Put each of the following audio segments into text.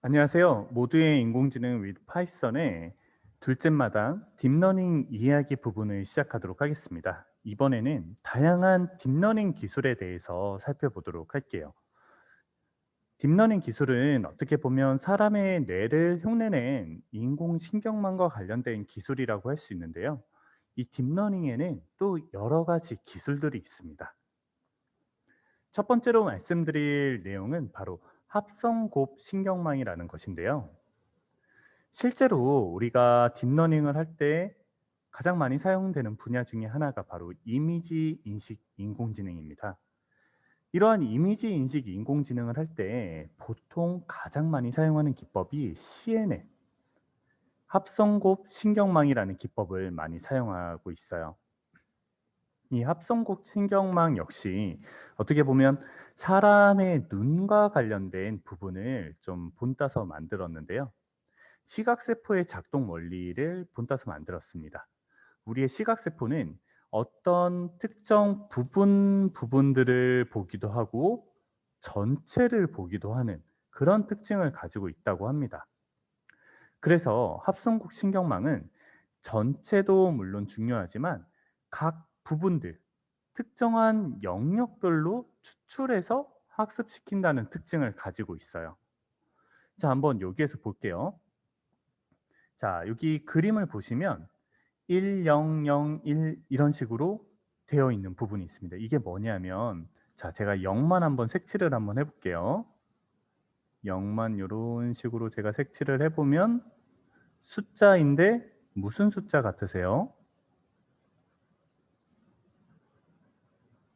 안녕하세요. 모두의 인공지능 with 파이썬의 둘째 마당 딥러닝 이야기 부분을 시작하도록 하겠습니다. 이번에는 다양한 딥러닝 기술에 대해서 살펴보도록 할게요. 딥러닝 기술은 어떻게 보면 사람의 뇌를 흉내낸 인공신경망과 관련된 기술이라고 할 수 있는데요. 이 딥러닝에는 또 여러 가지 기술들이 있습니다. 첫 번째로 말씀드릴 내용은 바로 합성곱 신경망이라는 것인데요. 실제로 우리가 딥러닝을 할 때 가장 많이 사용되는 분야 중에 하나가 바로 이미지 인식 인공지능입니다. 이러한 이미지 인식 인공지능을 할 때 보통 가장 많이 사용하는 기법이 CNN, 합성곱 신경망이라는 기법을 많이 사용하고 있어요. 이 합성곱 신경망 역시 어떻게 보면 사람의 눈과 관련된 부분을 좀 본따서 만들었는데요. 시각세포의 작동 원리를 본따서 만들었습니다. 우리의 시각세포는 어떤 특정 부분들을 보기도 하고 전체를 보기도 하는 그런 특징을 가지고 있다고 합니다. 그래서 합성국 신경망은 전체도 물론 중요하지만 각 부분들, 특정한 영역별로 추출해서 학습시킨다는 특징을 가지고 있어요. 자, 한번 여기에서 볼게요. 자, 여기 그림을 보시면 1, 0, 0, 1 이런 식으로 되어 있는 부분이 있습니다. 이게 뭐냐면 자, 제가 0만 한번 색칠을 한번 해 볼게요. 0만 요런 식으로 제가 색칠을 해 보면 숫자인데 무슨 숫자 같으세요?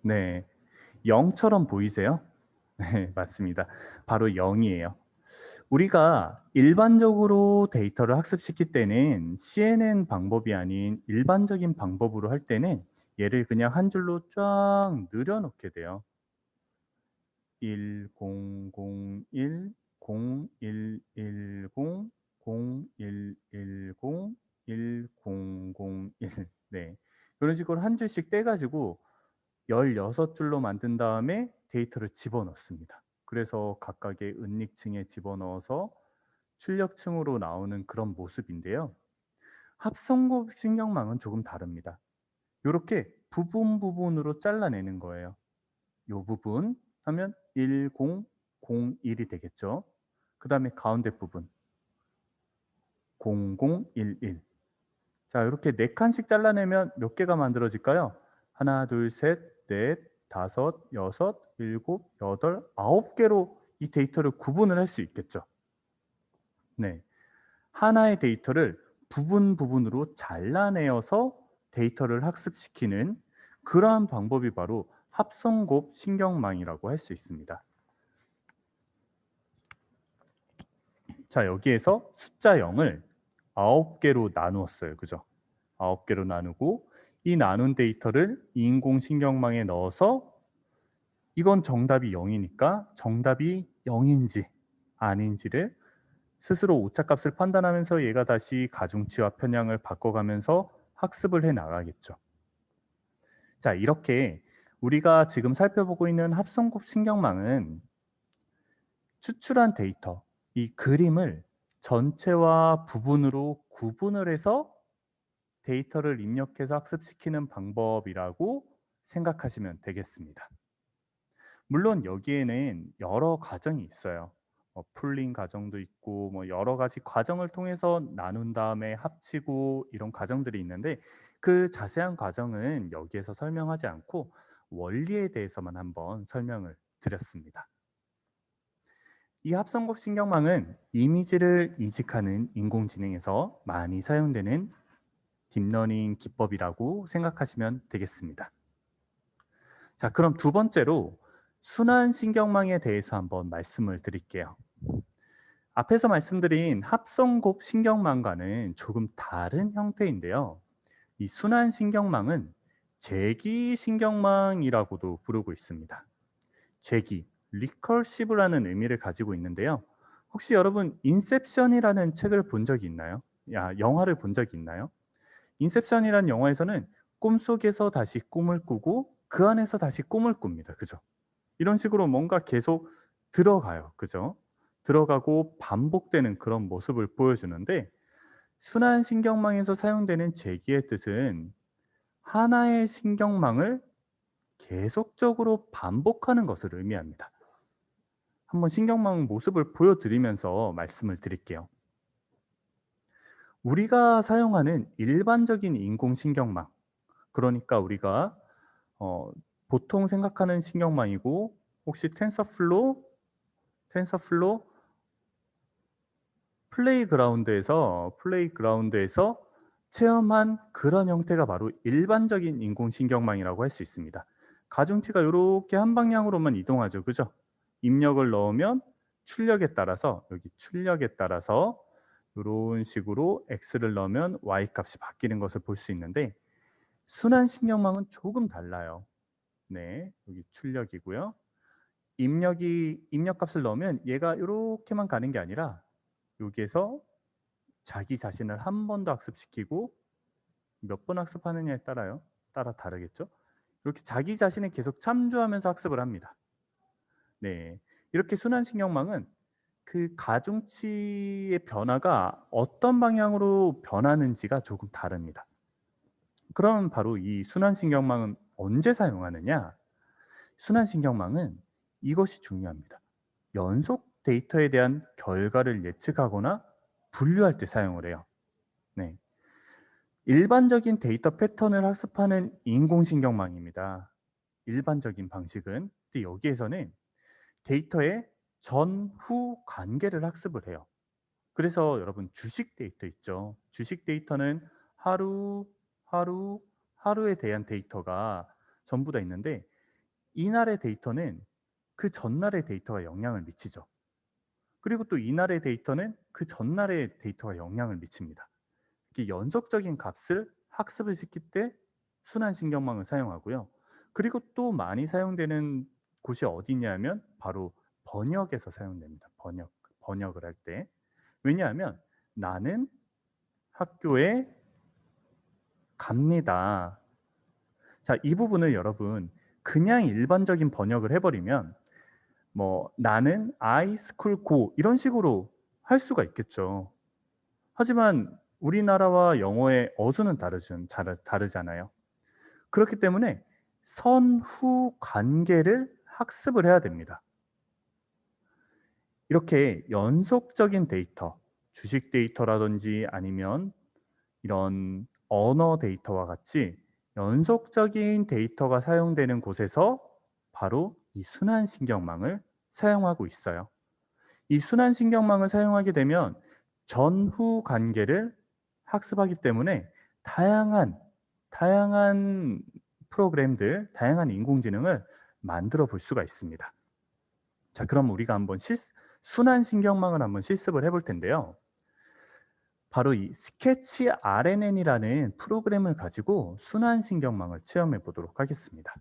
네. 0처럼 보이세요? 네, 맞습니다. 바로 0이에요. 우리가 일반적으로 데이터를 학습시킬 때는 CNN 방법이 아닌 일반적인 방법으로 할 때는 얘를 그냥 한 줄로 쫙 늘여 놓게 돼요. 1001, 0110, 0110, 1001. 네. 이런 식으로 한 줄씩 떼 가지고 16줄로 만든 다음에 데이터를 집어넣습니다. 그래서 각각의 은닉층에 집어넣어서 출력층으로 나오는 그런 모습인데요. 합성곱 신경망은 조금 다릅니다. 요렇게 부분으로 잘라내는 거예요. 요 부분 하면 1001이 되겠죠. 그다음에 가운데 부분 0011. 자, 요렇게 4 칸씩 잘라내면 몇 개가 만들어질까요? 하나, 둘, 셋, 넷, 다섯, 여섯, 일곱, 여덟, 9개로 이 데이터를 구분을 할 수 있겠죠. 네. 하나의 데이터를 부분으로 잘라내어서 데이터를 학습시키는 그러한 방법이 바로 합성곱 신경망이라고 할 수 있습니다. 자, 여기에서 숫자 0을 9개로 나누었어요. 그죠? 9개로 나누고 이 나눈 데이터를 인공신경망에 넣어서 이건 정답이 0이니까 정답이 0인지 아닌지를 스스로 오차값을 판단하면서 얘가 다시 가중치와 편향을 바꿔가면서 학습을 해 나가겠죠. 자, 이렇게 우리가 지금 살펴보고 있는 합성곱 신경망은 추출한 데이터, 이 그림을 전체와 부분으로 구분을 해서 데이터를 입력해서 학습시키는 방법이라고 생각하시면 되겠습니다. 물론 여기에는 여러 과정이 있어요. 풀링 과정도 있고 여러 가지 과정을 통해서 나눈 다음에 합치고 이런 과정들이 있는데 그 자세한 과정은 여기에서 설명하지 않고 원리에 대해서만 한번 설명을 드렸습니다. 이 합성곱 신경망은 이미지를 이식하는 인공지능에서 많이 사용되는 딥러닝 기법이라고 생각하시면 되겠습니다. 자, 그럼 두 번째로 순환 신경망에 대해서 한번 말씀을 드릴게요. 앞에서 말씀드린 합성곱 신경망과는 조금 다른 형태인데요. 이 순환 신경망은 재기 신경망이라고도 부르고 있습니다. 재기, 리커시브라는 의미를 가지고 있는데요. 혹시 여러분 인셉션이라는 책을 본 적이 있나요? 영화를 본 적이 있나요? 인셉션이라는 영화에서는 꿈속에서 다시 꿈을 꾸고 그 안에서 다시 꿈을 꿉니다. 그죠? 이런 식으로 뭔가 계속 들어가요. 그죠? 들어가고 반복되는 그런 모습을 보여주는데, 순환신경망에서 사용되는 재기의 뜻은 하나의 신경망을 계속적으로 반복하는 것을 의미합니다. 한번 신경망 모습을 보여드리면서 말씀을 드릴게요. 우리가 사용하는 일반적인 인공신경망, 그러니까 우리가 어, 보통 생각하는 신경망이고, 혹시 텐서플로 플레이그라운드에서 체험한 그런 형태가 바로 일반적인 인공신경망이라고 할 수 있습니다. 가중치가 이렇게 한 방향으로만 이동하죠. 그죠? 입력을 넣으면 여기 출력에 따라서 이런 식으로 X를 넣으면 Y 값이 바뀌는 것을 볼 수 있는데, 순환신경망은 조금 달라요. 네, 여기 출력이고요. 입력값을 넣으면 얘가 이렇게만 가는 게 아니라 여기에서 자기 자신을 한 번 더 학습시키고, 몇 번 학습하느냐에 따라 다르겠죠. 이렇게 자기 자신을 계속 참조하면서 학습을 합니다. 네, 이렇게 순환신경망은 그 가중치의 변화가 어떤 방향으로 변하는지가 조금 다릅니다. 그럼 바로 이 순환신경망은 언제 사용하느냐? 순환신경망은 이것이 중요합니다. 연속 데이터에 대한 결과를 예측하거나 분류할 때 사용을 해요. 네. 일반적인 데이터 패턴을 학습하는 인공신경망입니다. 일반적인 방식은. 근데 여기에서는 데이터의 전후 관계를 학습을 해요. 그래서 여러분, 주식 데이터 있죠. 주식 데이터는 하루, 하루, 하루에 대한 데이터가 전부 다 있는데, 이날의 데이터는 그 전날의 데이터가 영향을 미치죠. 그리고 또 이날의 데이터는 그 전날의 데이터가 영향을 미칩니다. 이렇게 연속적인 값을 학습을 시킬 때 순환신경망을 사용하고요. 그리고 또 많이 사용되는 곳이 어디냐면 바로 번역에서 사용됩니다. 번역을 할 때. 왜냐하면 나는 학교에 갑니다. 자, 이 부분을 여러분 그냥 일반적인 번역을 해버리면 뭐 나는 I school go 이런 식으로 할 수가 있겠죠. 하지만 우리나라와 영어의 어수는 다르잖아요. 그렇기 때문에 선후 관계를 학습을 해야 됩니다. 이렇게 연속적인 데이터, 주식 데이터라든지 아니면 이런 언어 데이터와 같이 연속적인 데이터가 사용되는 곳에서 바로 이 순환신경망을 사용하고 있어요. 이 순환신경망을 사용하게 되면 전후 관계를 학습하기 때문에 다양한 프로그램들, 다양한 인공지능을 만들어 볼 수가 있습니다. 자, 그럼 우리가 한번 순환신경망을 한번 실습을 해볼 텐데요. 바로 이 스케치 RNN이라는 프로그램을 가지고 순환신경망을 체험해 보도록 하겠습니다.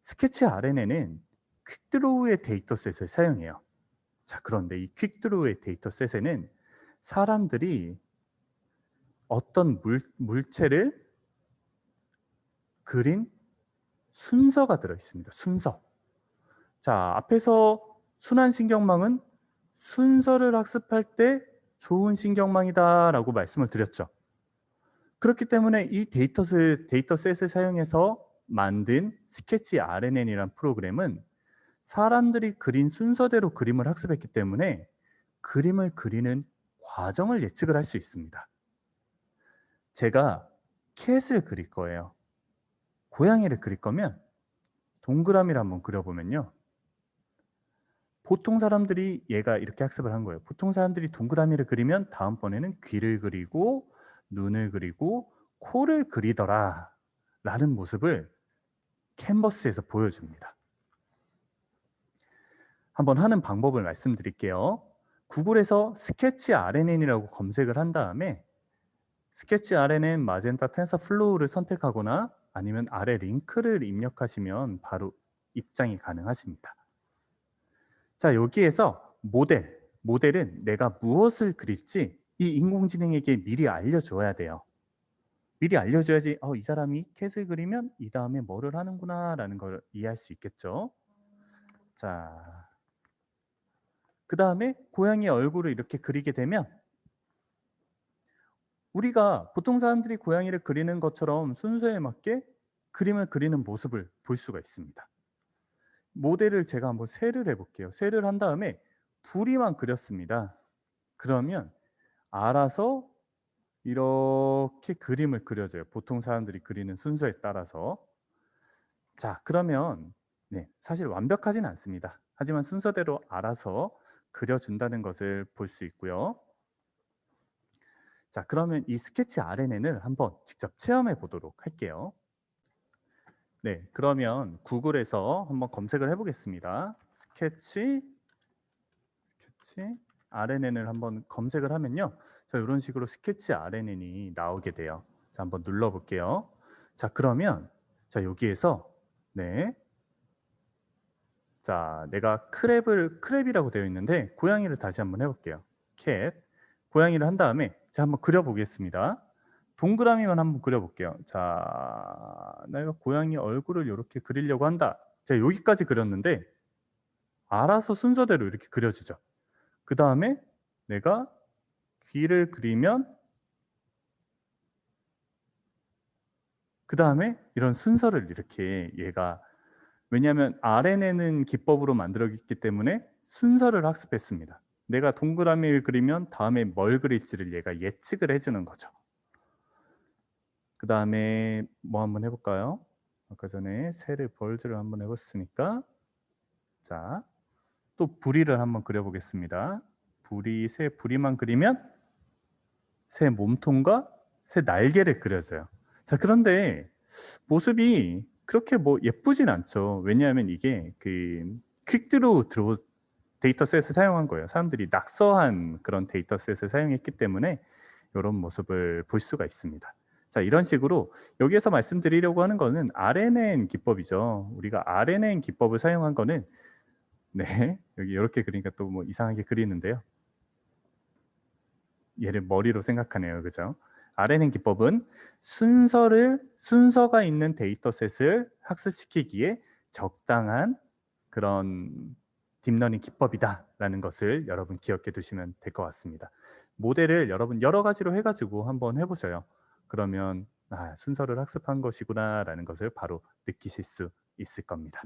스케치 RNN은 퀵드로우의 데이터셋을 사용해요. 자, 그런데 이 퀵드로우의 데이터셋에는 사람들이 어떤 물체를 그린 순서가 들어 있습니다. 순서. 자, 앞에서 순환신경망은 순서를 학습할 때 좋은 신경망이다라고 말씀을 드렸죠. 그렇기 때문에 이 데이터셋을 사용해서 만든 스케치 RNN이라는 프로그램은 사람들이 그린 순서대로 그림을 학습했기 때문에 그림을 그리는 과정을 예측을 할 수 있습니다. 제가 캣을 그릴 거예요. 고양이를 그릴 거면 동그라미를 한번 그려보면요. 보통 사람들이 얘가 이렇게 학습을 한 거예요. 보통 사람들이 동그라미를 그리면 다음번에는 귀를 그리고 눈을 그리고 코를 그리더라 라는 모습을 캔버스에서 보여줍니다. 한번 하는 방법을 말씀드릴게요. 구글에서 스케치 RNN이라고 검색을 한 다음에 스케치 RNN 마젠타 텐서플로우를 선택하거나 아니면 아래 링크를 입력하시면 바로 입장이 가능하십니다. 자, 여기에서 모델은 내가 무엇을 그릴지 이 인공지능에게 미리 알려줘야 돼요. 미리 알려줘야지 이 사람이 캣을 그리면 이 다음에 뭐를 하는구나 라는 걸 이해할 수 있겠죠. 자, 그 다음에 고양이 얼굴을 이렇게 그리게 되면 우리가 보통 사람들이 고양이를 그리는 것처럼 순서에 맞게 그림을 그리는 모습을 볼 수가 있습니다. 모델을 제가 한번 세를 해볼게요. 세를 한 다음에 부리만 그렸습니다. 그러면 알아서 이렇게 그림을 그려줘요. 보통 사람들이 그리는 순서에 따라서. 자, 그러면 네, 사실 완벽하진 않습니다. 하지만 순서대로 알아서 그려준다는 것을 볼 수 있고요. 자, 그러면 이 스케치 RNN을 한번 직접 체험해 보도록 할게요. 네, 그러면 구글에서 한번 검색을 해보겠습니다. 스케치 RNN을 한번 검색을 하면요. 자, 이런 식으로 스케치 RNN이 나오게 돼요. 자, 한번 눌러볼게요. 자, 그러면 자, 여기에서 네, 자, 내가 크랩이라고 되어 있는데 고양이를 다시 한번 해볼게요. 캣, 고양이를 한 다음에 자, 한번 그려보겠습니다. 동그라미만 한번 그려볼게요. 자, 내가 고양이 얼굴을 이렇게 그리려고 한다. 자, 여기까지 그렸는데 알아서 순서대로 이렇게 그려주죠. 그 다음에 내가 귀를 그리면 그 다음에 이런 순서를 이렇게 얘가 왜냐하면 RNN은 기법으로 만들어졌기 때문에 순서를 학습했습니다. 내가 동그라미를 그리면 다음에 뭘 그릴지를 얘가 예측을 해주는 거죠. 그 다음에 뭐 한번 해볼까요? 아까 전에 새를 벌즈를 한번 해봤으니까 자, 또 부리를 한번 그려보겠습니다. 새 부리만 그리면 새 몸통과 새 날개를 그려줘요. 자, 그런데 모습이 그렇게 뭐 예쁘진 않죠. 왜냐하면 이게 그 퀵드로우 데이터셋을 사용한 거예요. 사람들이 낙서한 그런 데이터셋을 사용했기 때문에 이런 모습을 볼 수가 있습니다. 자, 이런 식으로 여기에서 말씀드리려고 하는 거는 RNN 기법이죠. 우리가 RNN 기법을 사용한 거는 네, 여기 이렇게 그리니까 또 뭐 이상하게 그리는데요. 얘를 머리로 생각하네요. 그죠? RNN 기법은 순서가 있는 데이터셋을 학습시키기에 적당한 그런 딥러닝 기법이다라는 것을 여러분 기억해 두시면 될 것 같습니다. 모델을 여러분 여러 가지로 해가지고 한번 해보세요. 그러면 순서를 학습한 것이구나라는 것을 바로 느끼실 수 있을 겁니다.